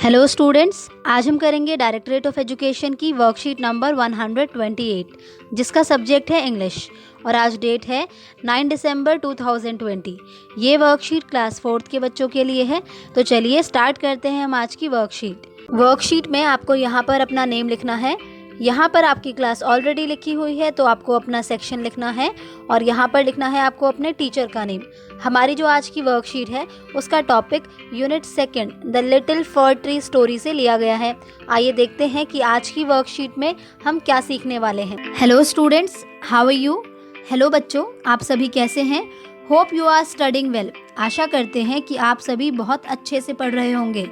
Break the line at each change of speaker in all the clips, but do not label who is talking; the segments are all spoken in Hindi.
हेलो स्टूडेंट्स, आज हम करेंगे डायरेक्टरेट ऑफ एजुकेशन की वर्कशीट नंबर 128 जिसका सब्जेक्ट है इंग्लिश और आज डेट है 9 दिसंबर 2020। ये वर्कशीट क्लास 4th के बच्चों के लिए है। तो चलिए स्टार्ट करते हैं हम आज की वर्कशीट में आपको यहाँ पर अपना नेम लिखना है। यहाँ पर आपकी क्लास ऑलरेडी लिखी हुई है तो आपको अपना सेक्शन लिखना है और यहाँ पर लिखना है आपको अपने टीचर का नेम। हमारी जो आज की वर्कशीट है उसका topic unit 2 the little for tree story से लिया गया है। आइए देखते हैं कि आज की वर्कशीट में हम क्या सीखने वाले हैं। Hello students, how are you? Hello बच्चों, आप सभी कैसे हैं? Hope you are studying well. आशा करते हैं कि आप सभी बहुत अच्छे से पढ़ रहे होंगे।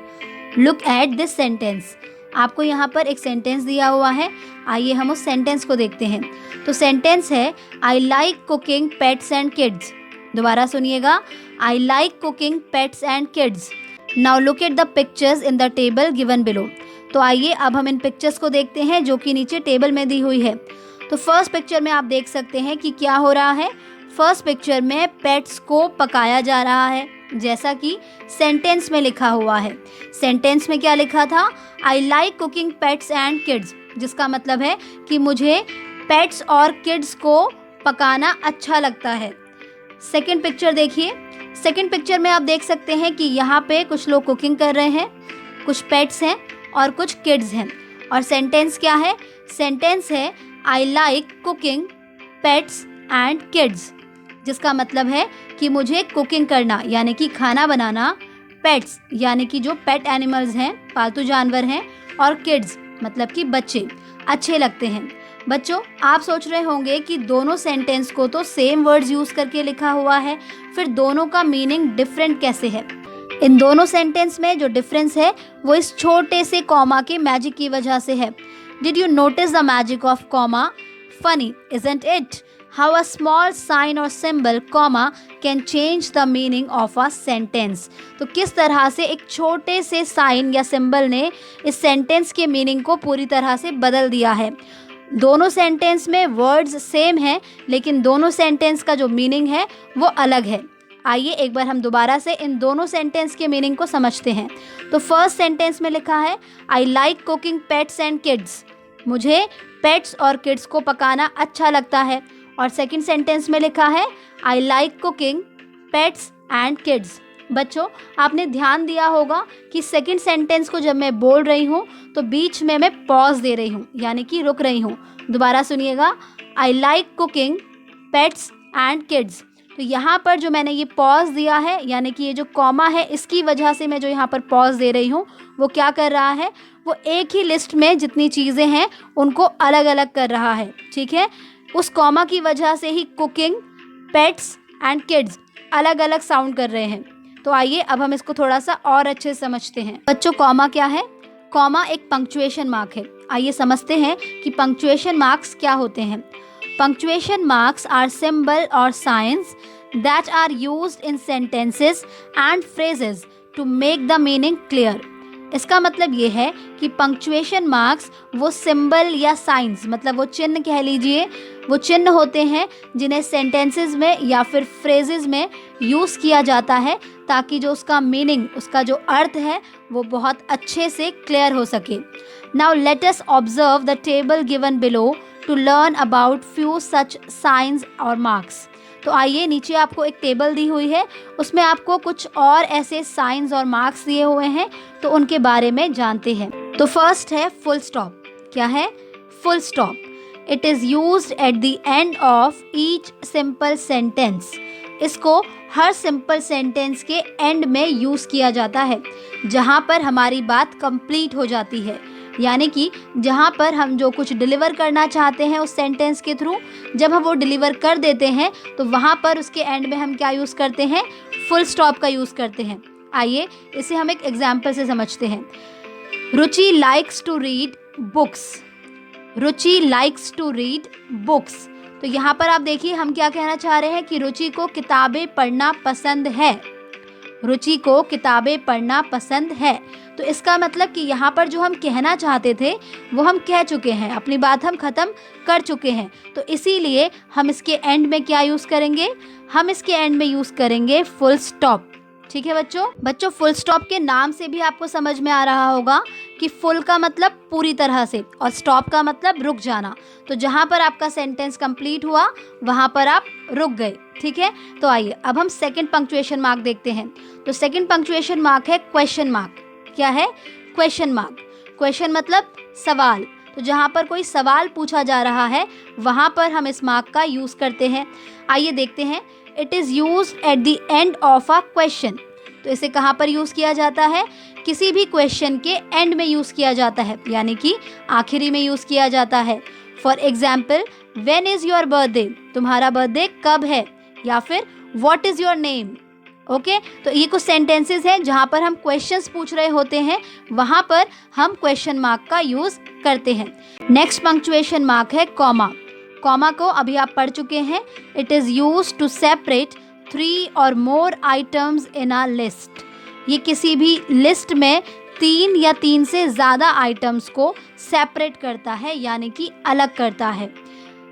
Look at this sentence. आपको यहाँ पर एक सेंटेंस दिया हुआ है। आइए हम उस सेंटेंस को देखते हैं। तो सेंटेंस है I like cooking pets and kids. दोबारा सुनिएगा, I like cooking pets and kids. Now look at the pictures in the table given below. तो आइए अब हम इन पिक्चर्स को देखते हैं जो कि नीचे टेबल में दी हुई है। तो फर्स्ट पिक्चर में आप देख सकते हैं कि क्या हो रहा है। फर्स्ट पिक्चर में पेट्स को पकाया जा रहा है जैसा कि सेंटेंस में लिखा हुआ है। सेंटेंस में क्या लिखा था? I like cooking pets and kids, जिसका मतलब है कि मुझे पेट्स और किड्स को पकाना अच्छा लगता है। सेकंड पिक्चर देखिए। सेकंड पिक्चर में आप देख सकते हैं कि यहाँ पे कुछ लोग कुकिंग कर रहे हैं, कुछ पेट्स हैं और कुछ किड्स हैं। और सेंटेंस क्या है? सेंटेंस है I like cooking pets and kids, जिसका मतलब है कि मुझे कुकिंग करना यानी कि खाना बनाना, पेट्स यानी कि जो पेट एनिमल्स हैं, पालतू जानवर हैं, और किड्स मतलब कि बच्चे अच्छे लगते हैं। बच्चों, आप सोच रहे होंगे कि दोनों सेंटेंस को तो सेम वर्ड्स यूज़ करके लिखा हुआ है, फिर दोनों का मीनिंग डिफरेंट कैसे है? इन दोनों सेंटेंस में जो डिफरेंस है वो इस छोटे से कॉमा के मैजिक की वजह से है। Did you notice the magic of comma? Funny isn't it? How a small sign or symbol, comma, can change the meaning of a sentence. तो किस तरह से एक छोटे से साइन या सिंबल ने इस सेंटेंस के मीनिंग को पूरी तरह से बदल दिया है। दोनों सेंटेंस में वर्ड्स सेम हैं लेकिन दोनों सेंटेंस का जो मीनिंग है वो अलग है। आइए एक बार हम दोबारा से इन दोनों सेंटेंस के मीनिंग को समझते हैं। तो फर्स्ट सेंटेंस में लिखा है I like cooking pets and kids, मुझे पेट्स और किड्स को पकाना अच्छा लगता है। और सेकंड सेंटेंस में लिखा है I like cooking pets and kids. बच्चों, आपने ध्यान दिया होगा कि सेकंड सेंटेंस को जब मैं बोल रही हूँ तो बीच में मैं पॉज दे रही हूँ यानी कि रुक रही हूँ। दोबारा सुनिएगा, I like cooking pets and kids. तो यहाँ पर जो मैंने ये पॉज दिया है यानी कि ये जो कॉमा है इसकी वजह से मैं जो यहाँ पर पॉज दे रही हूँ वो क्या कर रहा है, वो एक ही लिस्ट में जितनी चीज़ें हैं उनको अलग अलग कर रहा है। ठीक है, उस कॉमा की वजह से ही कुकिंग, पेट्स एंड किड्स अलग अलग साउंड कर रहे हैं। तो आइए अब हम इसको थोड़ा सा और अच्छे से समझते हैं। बच्चों, कॉमा क्या है? कॉमा एक पंक्चुएशन मार्क है। आइए समझते हैं कि पंक्चुएशन मार्क्स क्या होते हैं। पंक्चुएशन मार्क्स आर सिंबल और signs that are used in sentences and phrases to make the meaning clear. इसका मतलब ये है कि पंक्चुएशन मार्क्स वो सिंबल या साइंस मतलब वो चिन्ह कह लीजिए, वो चिन्ह होते हैं जिन्हें सेंटेंसेस में या फिर फ्रेजेस में यूज़ किया जाता है ताकि जो उसका मीनिंग, उसका जो अर्थ है वो बहुत अच्छे से क्लियर हो सके। Now let us observe the table given below to learn about few such signs और मार्क्स। तो आइए, नीचे आपको एक टेबल दी हुई है, उसमें आपको कुछ और ऐसे साइंस और मार्क्स दिए हुए हैं, तो उनके बारे में जानते हैं। तो फर्स्ट है फुल स्टॉप। क्या है? Full stop. It is used at the end of each simple sentence. इसको हर सिंपल सेंटेंस के एंड में यूज़ किया जाता है जहाँ पर हमारी बात कंप्लीट हो जाती है, यानी कि जहाँ पर हम जो कुछ डिलीवर करना चाहते हैं उस सेंटेंस के थ्रू, जब हम वो डिलीवर कर देते हैं तो वहाँ पर उसके एंड में हम क्या यूज़ करते हैं? फुल स्टॉप का यूज़ करते हैं। आइए इसे हम एक एग्जाम्पल से समझते हैं। Ruchi likes to read books. Ruchi likes to read books. तो यहाँ पर आप देखिए हम क्या कहना चाह रहे हैं कि रुचि को किताबें पढ़ना पसंद है। रुचि को किताबें पढ़ना पसंद है। तो इसका मतलब कि यहाँ पर जो हम कहना चाहते थे वो हम कह चुके हैं, अपनी बात हम ख़त्म कर चुके हैं। तो इसीलिए हम इसके एंड में क्या यूज़ करेंगे? हम इसके एंड में यूज़ करेंगे फुल स्टॉप। ठीक है बच्चों फुल स्टॉप के नाम से भी आपको समझ में आ रहा होगा कि फुल का मतलब पूरी तरह से और स्टॉप का मतलब रुक जाना। तो जहाँ पर आपका सेंटेंस कंप्लीट हुआ वहाँ पर आप रुक गए। ठीक है, तो आइए अब हम सेकंड पंक्चुएशन मार्क देखते हैं। तो सेकंड पंक्चुएशन मार्क है क्वेश्चन मार्क। क्या है? Question mark. क्वेश्चन मतलब सवाल। तो जहाँ पर कोई सवाल पूछा जा रहा है वहाँ पर हम इस मार्क का यूज़ करते हैं। आइए देखते हैं। It is use at the end of a question. तो इसे कहाँ पर यूज़ किया जाता है? किसी भी क्वेश्चन के एंड में यूज़ किया जाता है, यानी कि आखिरी में यूज़ किया जाता है। For example, when is your birthday? तुम्हारा बर्थडे कब है? या फिर what is your name? Okay, तो ये कुछ सेंटेंसेस हैं जहाँ पर हम क्वेश्चंस पूछ रहे होते हैं, वहाँ पर हम क्वेश्चन मार्क का यूज़ करते हैं। नेक्स्ट पंक्चुएशन मार्क है कॉमा। कॉमा को अभी आप पढ़ चुके हैं। It is use to separate 3 और मोर आइटम्स इन अ लिस्ट। ये किसी भी लिस्ट में 3 या 3 से ज़्यादा आइटम्स को सेपरेट करता है, यानी कि अलग करता है।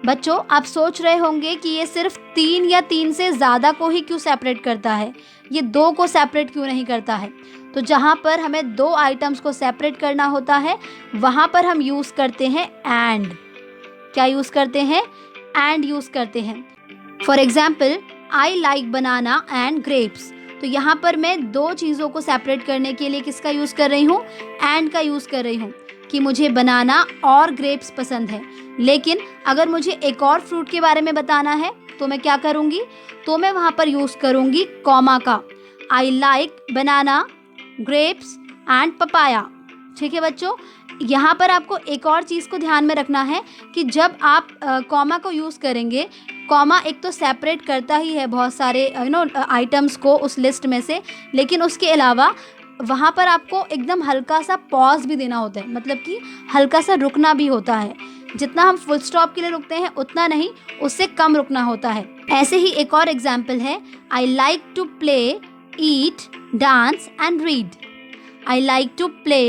बच्चों, आप सोच रहे होंगे कि ये सिर्फ 3 या 3 से ज़्यादा को ही क्यों सेपरेट करता है, ये 2 को सेपरेट क्यों नहीं करता है? तो जहाँ पर हमें 2 आइटम्स को सेपरेट करना होता है वहाँ पर हम यूज़ करते हैं एंड। क्या यूज़ करते हैं? एंड यूज़ करते हैं। For example, I like banana and grapes. तो यहाँ पर मैं 2 चीज़ों को सेपरेट करने के लिए किसका यूज़ कर रही हूँ? एंड का यूज़ कर रही हूँ कि मुझे बनाना और ग्रेप्स पसंद है। लेकिन अगर मुझे एक और फ्रूट के बारे में बताना है तो मैं क्या करूँगी? तो मैं वहाँ पर यूज़ करूँगी कॉमा का। I like banana, grapes and papaya. ठीक है बच्चों, यहाँ पर आपको एक और चीज़ को ध्यान में रखना है कि जब आप कॉमा को यूज़ करेंगे, कॉमा एक तो सेपरेट करता ही है बहुत सारे आइटम्स को उस लिस्ट में से, लेकिन उसके अलावा वहाँ पर आपको एकदम हल्का सा पॉज भी देना होता है, मतलब कि हल्का सा रुकना भी होता है। जितना हम फुल स्टॉप के लिए रुकते हैं उतना नहीं, उससे कम रुकना होता है। ऐसे ही एक और एग्जाम्पल है, I like to play, eat, dance and read. I like to play,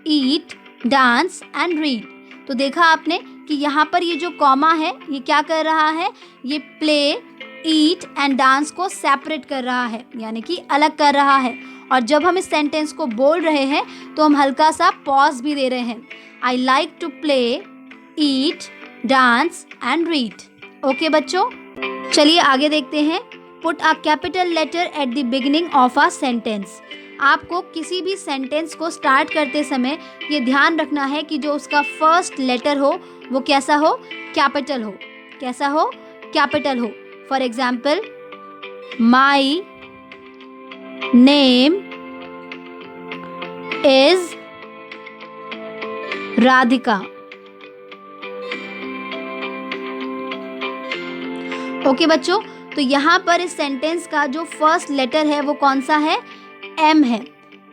eat, dance and read. तो देखा आपने कि यहाँ पर ये जो कॉमा है ये क्या कर रहा है? ये प्ले, ईट एंड डांस को सेपरेट कर रहा है, यानी कि अलग कर रहा है। और जब हम इस सेंटेंस को बोल रहे हैं तो हम हल्का सा पॉज भी दे रहे हैं। I like to play, eat, dance and read. Okay बच्चों, चलिए आगे देखते हैं। Put a capital letter at the beginning of a sentence. आपको किसी भी सेंटेंस को स्टार्ट करते समय ये ध्यान रखना है कि जो उसका फर्स्ट लेटर हो वो कैसा हो? कैपिटल हो। कैसा हो? कैपिटल हो। For example, my name is Radhika. Okay बच्चों, तो यहाँ पर इस सेंटेंस का जो फर्स्ट लेटर है वो कौन सा है? एम है,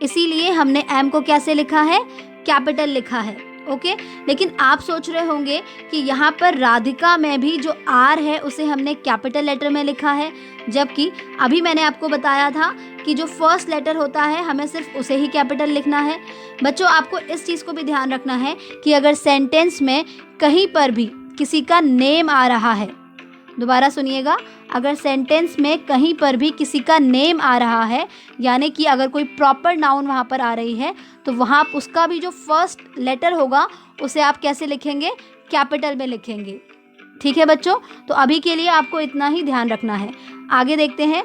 इसीलिए हमने एम को कैसे लिखा है? कैपिटल लिखा है। ओके, लेकिन आप सोच रहे होंगे कि यहाँ पर राधिका में भी जो आर है उसे हमने कैपिटल लेटर में लिखा है, जबकि अभी मैंने आपको बताया था कि जो फर्स्ट लेटर होता है हमें सिर्फ उसे ही कैपिटल लिखना है। बच्चों, आपको इस चीज़ को भी ध्यान रखना है कि अगर सेंटेंस में कहीं पर भी किसी का नेम आ रहा है, दोबारा सुनिएगा, अगर सेंटेंस में कहीं पर भी किसी का नेम आ रहा है, यानी कि अगर कोई प्रॉपर नाउन वहाँ पर आ रही है, तो वहाँ उसका भी जो फर्स्ट लेटर होगा उसे आप कैसे लिखेंगे? कैपिटल में लिखेंगे। ठीक है बच्चों, तो अभी के लिए आपको इतना ही ध्यान रखना है। आगे देखते हैं।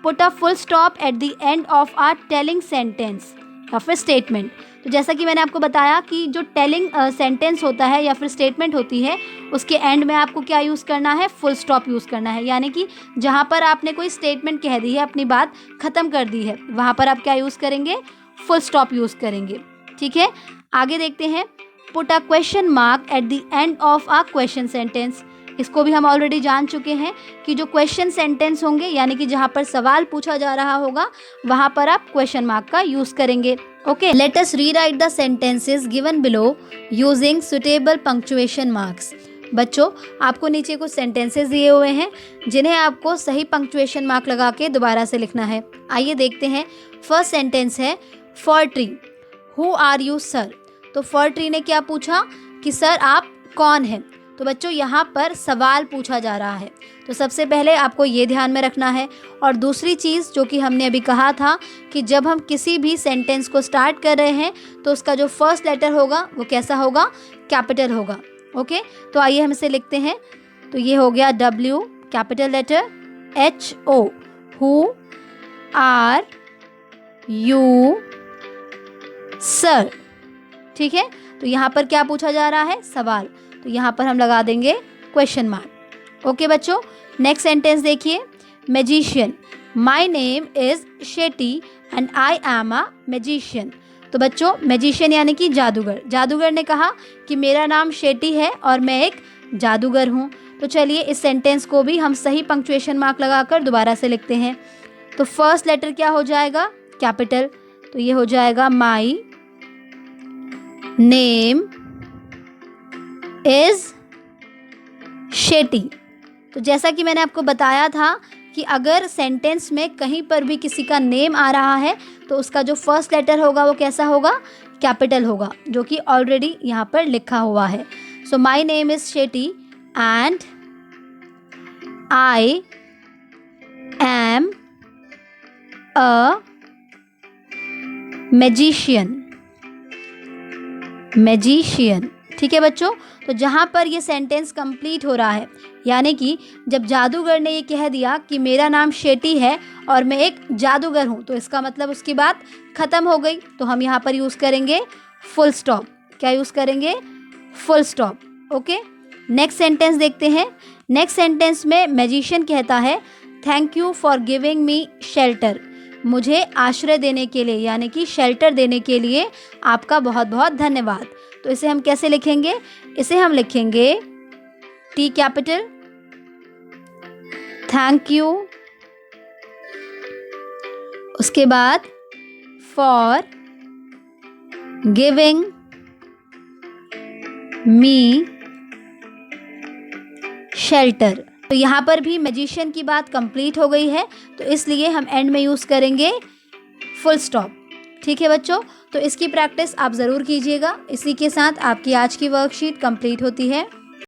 Put a full stop at the end of a telling sentence या फिर स्टेटमेंट। तो जैसा कि मैंने आपको बताया कि जो टेलिंग सेंटेंस होता है या फिर स्टेटमेंट होती है, उसके एंड में आपको क्या यूज़ करना है? फुल स्टॉप यूज़ करना है। यानी कि जहाँ पर आपने कोई स्टेटमेंट कह दी है, अपनी बात ख़त्म कर दी है, वहाँ पर आप क्या यूज़ करेंगे? फुल स्टॉप यूज़ करेंगे। ठीक है, आगे देखते हैं। Put a question mark at the end of a question sentence. इसको भी हम ऑलरेडी जान चुके हैं कि जो क्वेश्चन सेंटेंस होंगे, यानी कि जहाँ पर सवाल पूछा जा रहा होगा, वहाँ पर आप क्वेश्चन मार्क का यूज़ करेंगे। Okay, let us rewrite the sentences given below using suitable punctuation marks. बच्चों, आपको नीचे कुछ सेंटेंसेस दिए हुए हैं जिन्हें आपको सही पंक्चुएशन मार्क लगा के दोबारा से लिखना है। आइए देखते हैं। फर्स्ट सेंटेंस है for tree, who are you sir. तो फॉर ट्री ने क्या पूछा कि सर आप कौन हैं? तो बच्चों यहाँ पर सवाल पूछा जा रहा है, तो सबसे पहले आपको ये ध्यान में रखना है। और दूसरी चीज़ जो कि हमने अभी कहा था कि जब हम किसी भी सेंटेंस को स्टार्ट कर रहे हैं तो उसका जो फर्स्ट लेटर होगा वो कैसा होगा, कैपिटल होगा। ओके, तो आइए हम इसे लिखते हैं। तो ये हो गया W capital letter, HO who are you sir. ठीक है, तो यहाँ पर क्या पूछा जा रहा है, सवाल, तो यहाँ पर हम लगा देंगे क्वेश्चन मार्क। ओके बच्चों, नेक्स्ट सेंटेंस देखिए, magician, my name is Shetty and I am a magician. तो बच्चों मैजिशियन यानी कि जादूगर, जादूगर ने कहा कि मेरा नाम शेट्टी है और मैं एक जादूगर हूँ। तो चलिए इस सेंटेंस को भी हम सही पंक्चुएशन मार्क लगाकर दोबारा से लिखते हैं। तो फर्स्ट लेटर क्या हो जाएगा, कैपिटल, तो ये हो जाएगा माई नेम इज़ शेट्टी। तो जैसा कि मैंने आपको बताया था कि अगर सेंटेंस में कहीं पर भी किसी का नेम आ रहा है तो उसका जो फर्स्ट लेटर होगा वो कैसा होगा, कैपिटल होगा, जो कि ऑलरेडी यहाँ पर लिखा हुआ है। So my name is Shetty and I am a magician, magician. ठीक है बच्चों, तो जहाँ पर ये सेंटेंस कंप्लीट हो रहा है, यानी कि जब जादूगर ने ये कह दिया कि मेरा नाम शेट्टी है और मैं एक जादूगर हूँ, तो इसका मतलब उसकी बात ख़त्म हो गई। तो हम यहाँ पर यूज़ करेंगे फुल स्टॉप। क्या यूज़ करेंगे, full stop. Okay, next sentence देखते हैं। नेक्स्ट सेंटेंस में मैजिशियन कहता है thank you for giving me shelter, मुझे आश्रय देने के लिए यानी कि शेल्टर देने के लिए आपका बहुत बहुत धन्यवाद। तो इसे हम कैसे लिखेंगे, इसे हम लिखेंगे T कैपिटल, थैंक यू, उसके बाद फॉर गिविंग मी शेल्टर। तो यहाँ पर भी मैजिशियन की बात कंप्लीट हो गई है, तो इसलिए हम एंड में यूज़ करेंगे फुल स्टॉप। ठीक है बच्चों, तो इसकी प्रैक्टिस आप ज़रूर कीजिएगा। इसी के साथ आपकी आज की वर्कशीट कंप्लीट होती है।